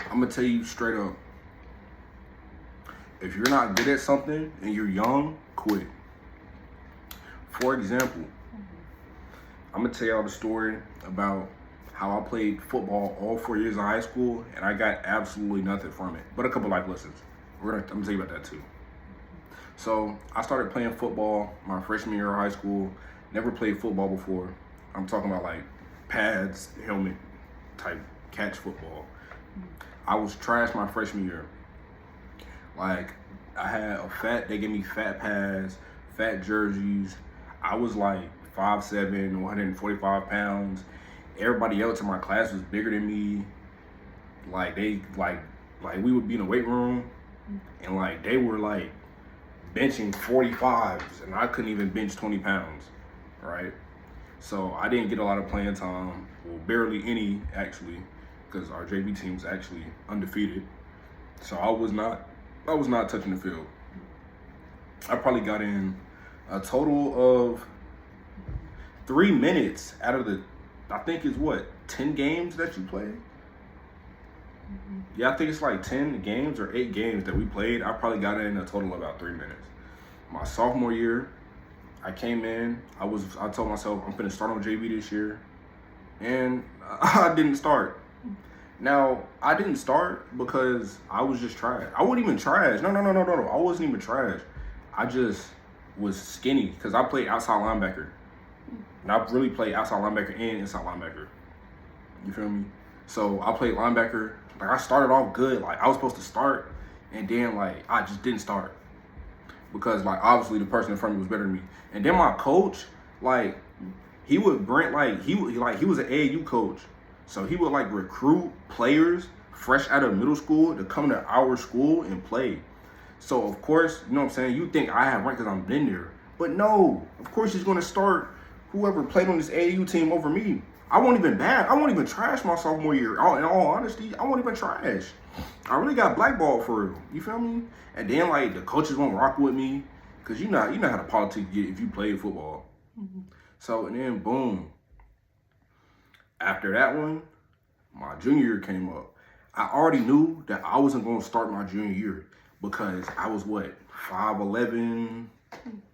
I'm gonna tell you straight up. If you're not good at something and you're young, quit. For example, I'm gonna tell y'all the story about how I played football all 4 years of high school and I got absolutely nothing from it, but a couple life lessons. I'm gonna tell you about that too. So I started playing football my freshman year of high school. Never played football before. I'm talking about like pads, helmet type catch football. I was trash my freshman year. Like they gave me fat pads, fat jerseys. I was like 5'7", 145 pounds. Everybody else in my class was bigger than me. Like we would be in the weight room and like they were like benching 45s and I couldn't even bench 20 pounds, right? So I didn't get a lot of playing time, well, barely any actually, because our JV team's actually undefeated. So I was not touching the field. I probably got in a total of 3 minutes out of the, I think it's 10 games that you play? Yeah, I think it's like 10 games or 8 games that we played. I probably got in a total of about 3 minutes. My sophomore year, I came in, I told myself I'm finna start on JV this year, and I didn't start. Now, I didn't start because I was just trash. I wasn't even trash. No. I wasn't even trash. I just was skinny because I played outside linebacker. And I really played outside linebacker and inside linebacker. You feel me? So I played linebacker. Like I started off good. Like I was supposed to start, and then like I just didn't start because like obviously the person in front of me was better than me. And then my coach, like he was an AAU coach, so he would like recruit players fresh out of middle school to come to our school and play. So of course, you know what I'm saying, you think I have rank because I'm been there, but no, of course he's gonna start whoever played on this AAU team over me. I wasn't even bad. I wasn't even trash my sophomore year. In all honesty, I wasn't even trash. I really got blackballed for it. You feel me? And then like the coaches won't rock with me because you know how the politics get if you play football. Mm-hmm. So and then boom. After that one, my junior year came up. I already knew that I wasn't going to start my junior year because I was 5'11",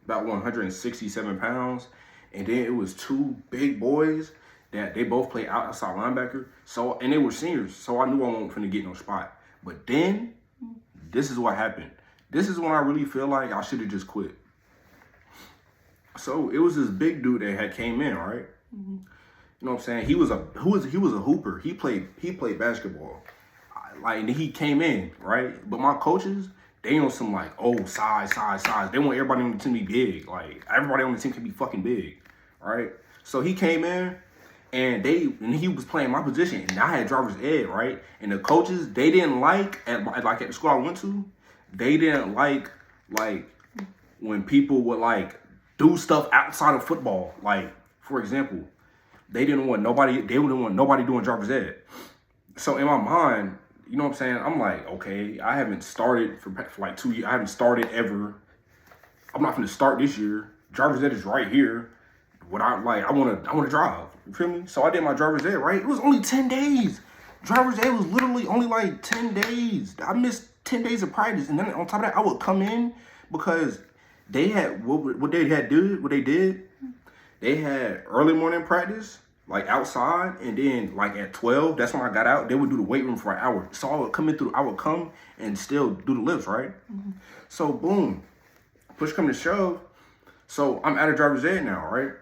about 167 pounds, and then it was 2 big boys that they both played outside linebacker. So, and they were seniors, so I knew I wasn't finna get no spot. But then, this is what happened. This is when I really feel like I should have just quit. So it was this big dude that had came in, right? Mm-hmm. You know what I'm saying? He was a hooper. He played basketball. Like he came in, right? But my coaches, they on some like, size. They want everybody on the team to be big. Like everybody on the team can be fucking big, right? So he came in. And he was playing my position, and I had driver's ed, right? And the coaches, they didn't like at the school I went to, they didn't like when people would like do stuff outside of football. Like for example, they didn't want nobody doing driver's ed. So in my mind, you know what I'm saying? I'm like, okay, I haven't started for like 2 years. I haven't started ever. I'm not going to start this year. Driver's ed is right here. I want to drive. You feel me? So I did my driver's ed, right? It was only 10 days. Driver's ed was literally only like 10 days. I missed 10 days of practice. And then on top of that, I would come in because they had, what they did, they had early morning practice, like outside. And then like at 12, that's when I got out. They would do the weight room for an hour. So I would come and still do the lifts, right? Mm-hmm. So boom, push come to shove. So I'm out of driver's ed now, right?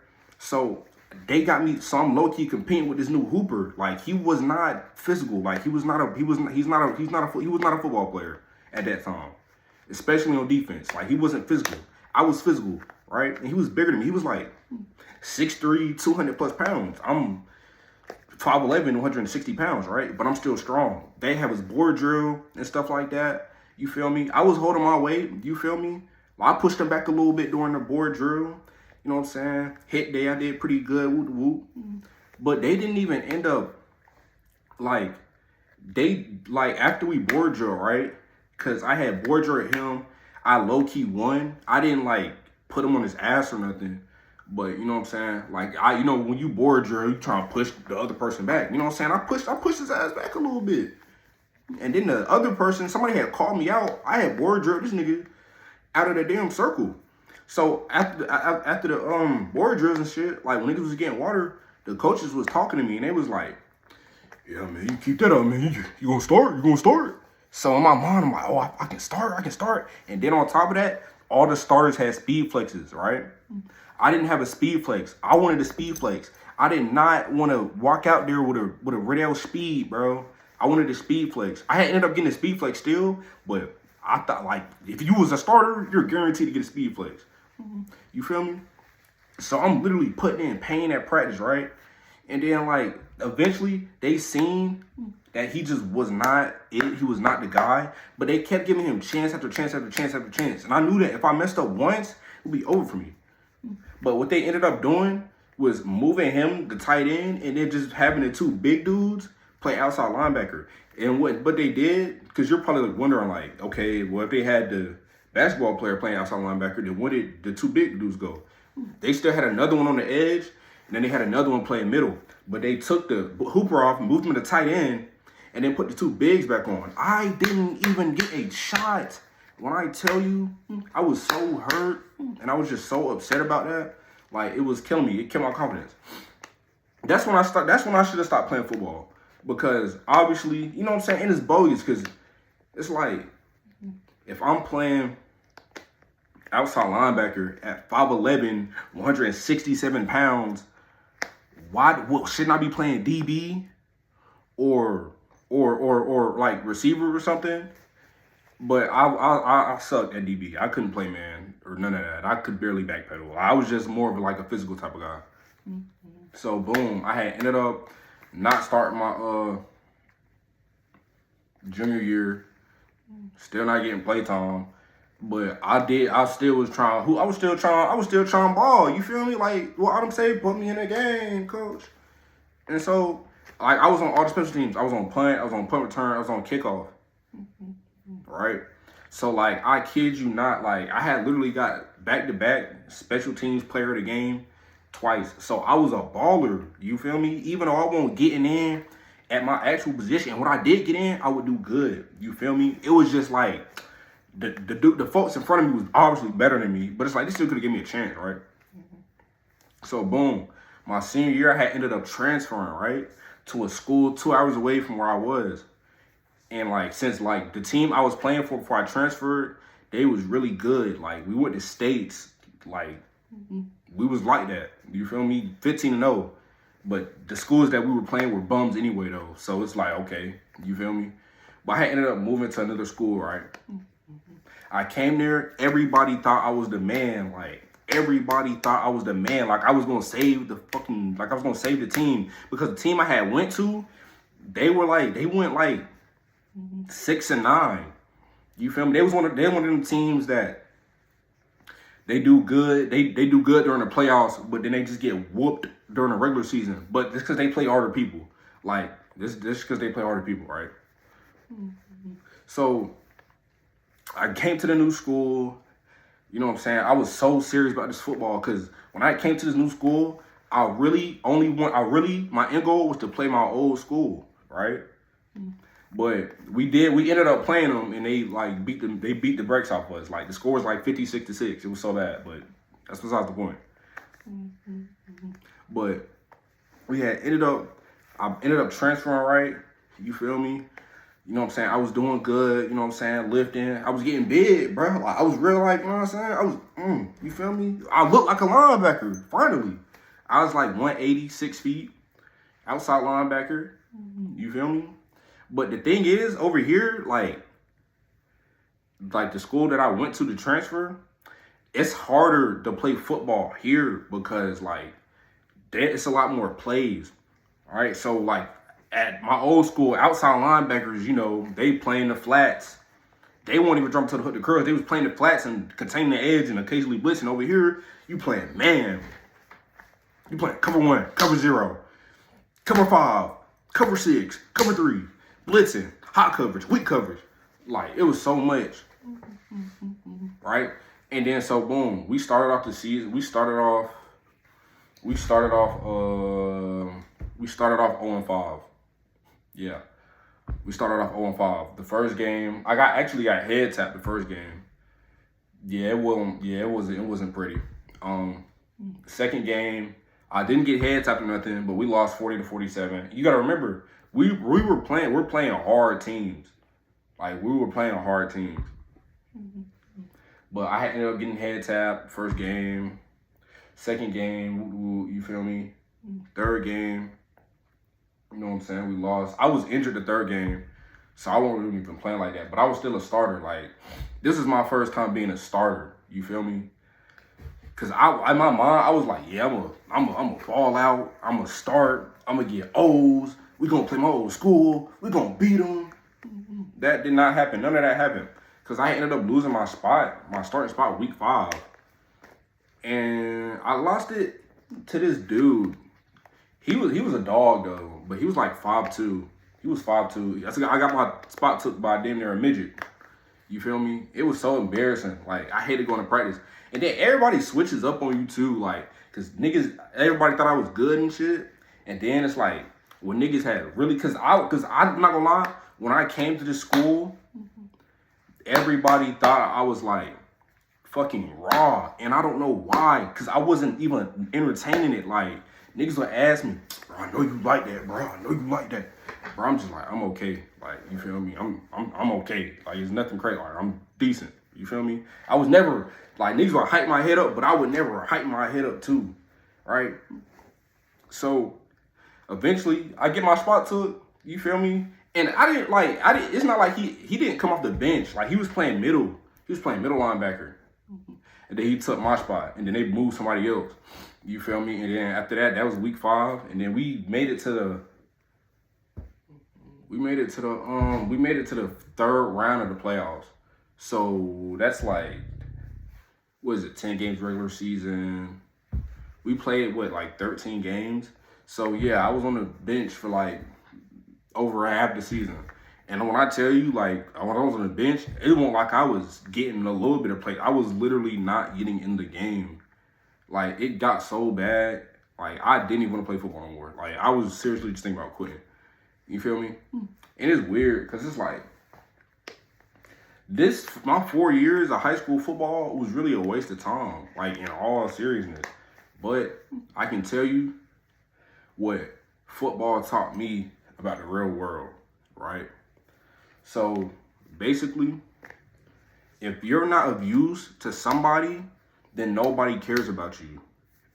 So they got me. So I'm low key competing with this new hooper. Like he was not physical. Like he's not a football player at that time, especially on defense. Like he wasn't physical. I was physical, right? And he was bigger than me. He was like 6'3", 200 plus pounds. I'm 5'11", 160 pounds, right? But I'm still strong. They have his board drill and stuff like that. You feel me? I was holding my weight. You feel me? I pushed them back a little bit during the board drill. You know what I'm saying? Hit day, I did pretty good. Whoop, whoop. But they didn't even end up, after we board drill, right? Because I had board drill at him. I low-key won. I didn't, put him on his ass or nothing. But, you know what I'm saying? When you board drill, you try to push the other person back. You know what I'm saying? I pushed his ass back a little bit. And then the other person, somebody had called me out. I had board drilled this nigga out of the damn circle. So after the board drills and shit, like when niggas was getting water, the coaches was talking to me and they was like, "Yeah, man, you keep that up, man. You gonna start? You gonna start?" So in my mind, I'm like, "Oh, I can start." And then on top of that, all the starters had speed flexes, right? I didn't have a speed flex. I wanted a speed flex. I did not want to walk out there with a Riddell speed, bro. I wanted a speed flex. I had ended up getting a speed flex still, but I thought, like, if you was a starter, you're guaranteed to get a speed flex. You feel me? So I'm literally putting in pain at practice, right? And then, like, eventually they seen that he just was not it. He was not the guy. But they kept giving him chance after chance after chance after chance. And I knew that if I messed up once, it would be over for me. But what they ended up doing was moving him, the tight end, and then just having the two big dudes play outside linebacker. And what they did, because you're probably wondering, like, okay, well, if they had the basketball player playing outside linebacker, then where did the two big dudes go? They still had another one on the edge, and then they had another one playing middle. But they took the hooper off, moved him to tight end, and then put the two bigs back on. I didn't even get a shot. When I tell you, I was so hurt, and I was just so upset about that. Like, it was killing me. It killed my confidence. That's when I should have stopped playing football. Because obviously, you know what I'm saying? And it's bogus because it's like, if I'm playing outside linebacker at 5'11", 167 pounds, shouldn't I be playing DB or like receiver or something? But I sucked at DB. I couldn't play man or none of that. I could barely backpedal. I was just more of like a physical type of guy. So boom, I had ended up not starting my junior year, still not getting play time. But I still was trying ball. You feel me? Like what Autumn say, put me in the game, coach. And so like I was on all the special teams. I was on punt, I was on punt return, I was on kickoff. Right? So like I kid you not, like I had literally got back-to-back special teams player of the game twice. So I was a baller, you feel me? Even though I wasn't getting in at my actual position, when I did get in, I would do good. You feel me? It was just like the folks in front of me was obviously better than me, but it's like this still could have given me a chance, right? So boom, my senior year I had ended up transferring, right, to a school 2 hours away from where I was. And like since like the team I was playing for before I transferred, they was really good. Like we went to states, like we was like that. You feel me? 15-0. But the schools that we were playing were bums anyway though. So it's like, okay, you feel me? But I had ended up moving to another school, right? I came there, everybody thought I was the man. Like everybody thought I was the man. Like I was gonna save the team. Because the team I had went to, they went like 6-9. You feel me? They one of them teams that they do good. They do good during the playoffs, but then they just get whooped during the regular season. But just because they play harder people, like this because they play harder people, right? So I came to the new school. You know what I'm saying? I was so serious about this football because when I came to this new school, my end goal was to play my old school, right? But we ended up playing them and they beat the brakes off us. Like the score was like 56-6. It was so bad, but that's besides the point. But I ended up transferring, right? You feel me? You know what I'm saying? I was doing good, you know what I'm saying? Lifting. I was getting big, bro. Like I was real like, you know what I'm saying? You feel me? I looked like a linebacker, finally. I was like 180, 6 feet, outside linebacker. You feel me? But the thing is, over here, like the school that I went to transfer, it's harder to play football here because like it's a lot more plays. All right, so like at my old school, outside linebackers, you know, they playing the flats. They won't even jump to the hook, the curls. They was playing the flats and containing the edge and occasionally blitzing. Over here, you playing man. You playing cover 1, cover 0, cover 5, cover 6, cover 3. Blitzing, hot coverage, weak coverage. Like, it was so much. Right? And then, so, boom. We started off the season. We started off 0-5. Yeah. We started off 0-5. The first game, I actually got head tapped the first game. Yeah, it wasn't pretty. Second game, I didn't get head tapped or nothing, but we lost 40-47. You gotta remember, we're playing hard teams. Like we were playing hard teams. But I ended up getting head tapped first game. Second game, you feel me? Third game, you know what I'm saying? We lost. I was injured the third game, so I wasn't really even playing like that. But I was still a starter. Like, this is my first time being a starter. You feel me? Cause in my mind, I was like, yeah, I'm gonna fall out. I'm gonna start. I'm gonna get O's. We gonna play my old school. We gonna beat them. That did not happen. None of that happened. Cause I ended up losing my starting spot week 5, and I lost it to this dude. He was a dog though, but he was like 5'2". He was 5'2". I got my spot took by damn near a midget. You feel me? It was so embarrassing. Like, I hated going to practice. And then everybody switches up on you too, like, cause everybody thought I was good and shit. And then it's like, when niggas had really, cause I'm not gonna lie, when I came to this school, everybody thought I was like fucking raw. And I don't know why, cause I wasn't even entertaining it. Like, niggas would ask me, bro, I know you like that, bro. I know you like that. Bro, I'm just like, I'm okay. Like, you feel me? I'm okay. Like, it's nothing crazy. Like, I'm decent. You feel me? I was never, like, niggas would hype my head up, but I would never hype my head up too. Right? So, eventually, I get my spot to it. You feel me? And it's not like he didn't come off the bench. Like, he was playing middle. He was playing middle linebacker. And then he took my spot. And then they moved somebody else. You feel me? And then after that was week 5. And then we made it to the third round of the playoffs. So that's like, what is it, 10 games regular season. We played, 13 games? So yeah, I was on the bench for like over half the season. And when I tell you, like, when I was on the bench, it wasn't like I was getting a little bit of play. I was literally not getting in the game. Like, it got so bad, like, I didn't even want to play football no more. Like, I was seriously just thinking about quitting. You feel me? And it's weird, because it's like, my 4 years of high school football was really a waste of time, like, in all seriousness. But I can tell you what football taught me about the real world, right? So, basically, if you're not of use to somebody, then nobody cares about you.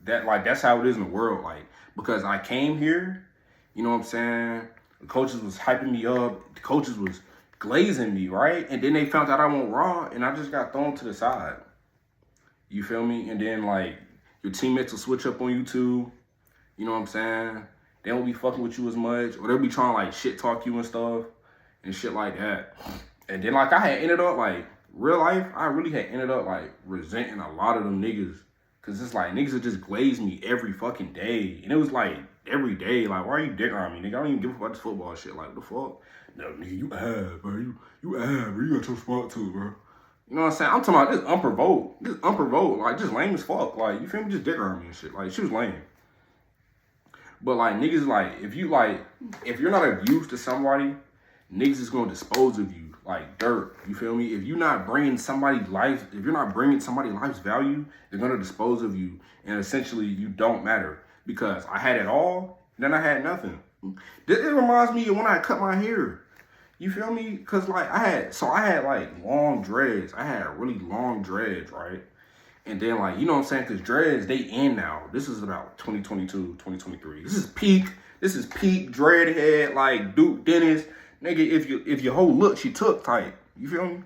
That's how it is in the world. Like, because I came here, you know what I'm saying? The coaches was hyping me up. The coaches was glazing me, right? And then they found out I went raw, and I just got thrown to the side. You feel me? And then, like, your teammates will switch up on you too. You know what I'm saying? They won't be fucking with you as much, or they'll be trying to, like, shit talk you and stuff and shit like that. And then, like, I had ended up, like, real life, I really had ended up, like, resenting a lot of them niggas. Because it's like, niggas would just glaze me every fucking day. And it was, like, every day. Like, why are you dicking on me, nigga? I don't even give a fuck about this football shit. Like, what the fuck? No, nigga, you bro. You bro. You got your spot too, bro. You know what I'm saying? I'm talking about this unprovoked. Like, just lame as fuck. Like, you feel me? Just dick around me and shit. Like, she was lame. But, like, niggas, like, if you're not of use to somebody, niggas is gonna dispose of you like dirt. You feel me? If you're not bringing somebody's life's value, they're gonna dispose of you, and essentially you don't matter. Because I had it all, then I had nothing. It reminds me of when I cut my hair. You feel me? Cause like I had like long dreads. I had really long dreads, right? And then like, you know what I'm saying? Cause dreads, they end now. This is about 2022, 2023. This is peak dread head, like Duke Dennis. Nigga, if your whole look she took type. You feel me?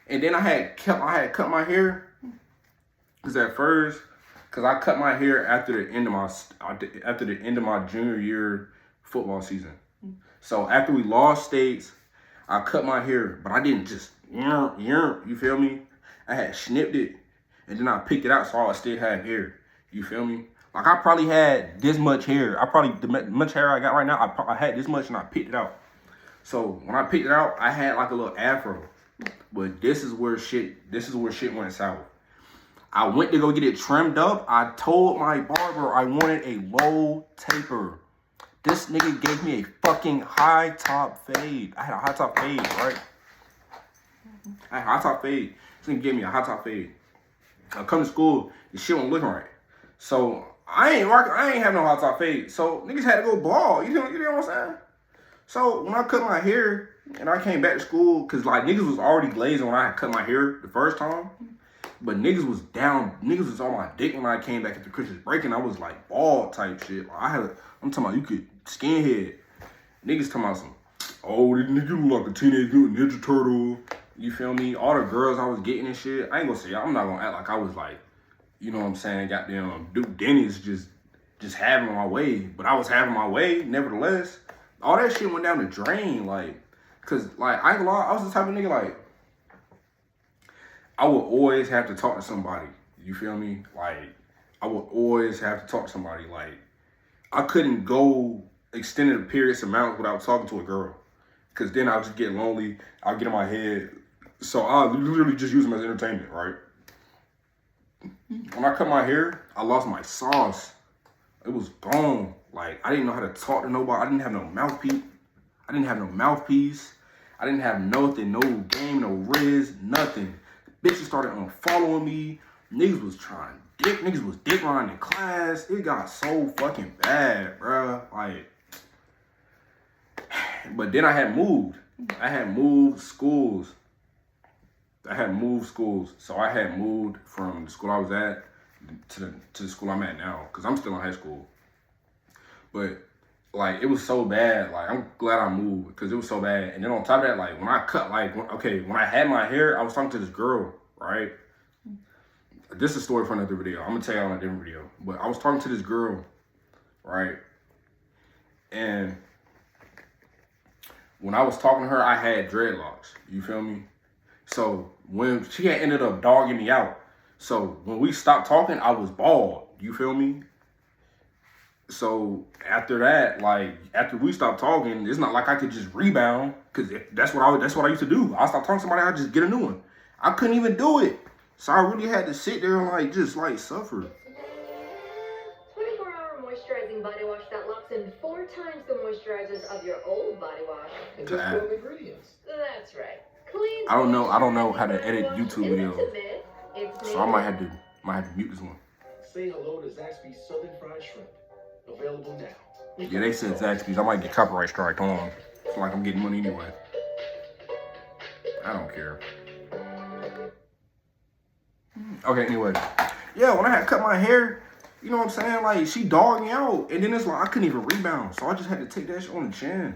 And then I had cut my hair. Cause I cut my hair after the end of my junior year football season. So after we lost states, I cut my hair, but I didn't just you feel me? I had snipped it, and then I picked it out so I still had hair. You feel me? Like I probably had this much hair. The much hair I got right now, I had this much and I picked it out. So when I picked it out, I had like a little afro. But this is where shit went south. I went to go get it trimmed up. I told my barber I wanted a low taper. This nigga gave me a fucking high top fade. I had a high top fade, right? I had a high top fade. This nigga gave me a high top fade. I come to school, the shit wasn't looking right. So I ain't have no high top fade. So niggas had to go bald. You know what I'm saying? So when I cut my hair and I came back to school, cause like niggas was already glazing when I had cut my hair the first time. But niggas was down, niggas was on my dick when I came back after Christmas break, and I was like bald type shit. I'm talking about you could skinhead. Niggas talking about some, oh, this nigga look like a Teenage Mutant Ninja Turtle. You feel me? All the girls I was getting and shit. I ain't gonna say, I'm not gonna act like I was like, you know what I'm saying, goddamn Duke Dennis just having my way. But I was having my way, nevertheless. All that shit went down the drain, like, cause like, I ain't gonna lie, I was the type of nigga like, I would always have to talk to somebody. You feel me? Like, I would always have to talk to somebody. Like, I couldn't go extended periods amount without talking to a girl. Because then I'll just get lonely. I'll get in my head. So I literally just use them as entertainment, right? When I cut my hair, I lost my sauce. It was gone. Like, I didn't know how to talk to nobody. I didn't have no mouthpiece. I didn't have nothing, no game, no riz, nothing. Bitches started unfollowing me. Niggas was dick riding in class. It got so fucking bad, bruh. Like, but then I had moved. I had moved schools. So I had moved from the school I was at to the school I'm at now. Because I'm still in high school. But, like, it was so bad. Like, I'm glad I moved because it was so bad. And then on top of that, like, when I cut, like, when I had my hair, I was talking to this girl, right? This is a story for another video. I'm going to tell you on a different video. But I was talking to this girl, right? And when I was talking to her, I had dreadlocks. You feel me? So when she had ended up dogging me out. So when we stopped talking, I was bald. You feel me? So after that, like after we stopped talking, it's not like I could just rebound because that's what I used to do. I stopped talking to somebody, I just get a new one. I couldn't even do it. So I really had to sit there and like just like suffer. 24-hour moisturizing body wash that locks in 4 times the moisturizers of your old body wash. And just 12 ingredients. That's right. Clean. I don't know how to edit YouTube videos. So I might have to mute this one. Say hello to Zaxby's Southern Fried Shrimp. Available now. Yeah, they said Zaxby's. I might get copyright strike on. It's like I'm getting money anyway. I don't care. Okay, anyway. Yeah, when I had cut my hair, you know what I'm saying? Like, she dogged me out. And then it's like, I couldn't even rebound. So I just had to take that shit on the chin.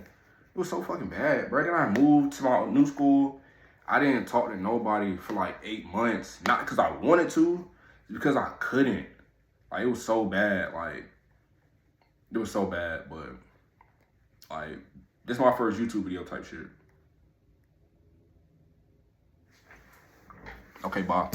It was so fucking bad, bro. Then I moved to my new school. I didn't talk to nobody for like 8 months. Not because I wanted to. Because I couldn't. Like, it was so bad. Like, it was so bad. But, like, this is my first YouTube video type shit. Okay, bye.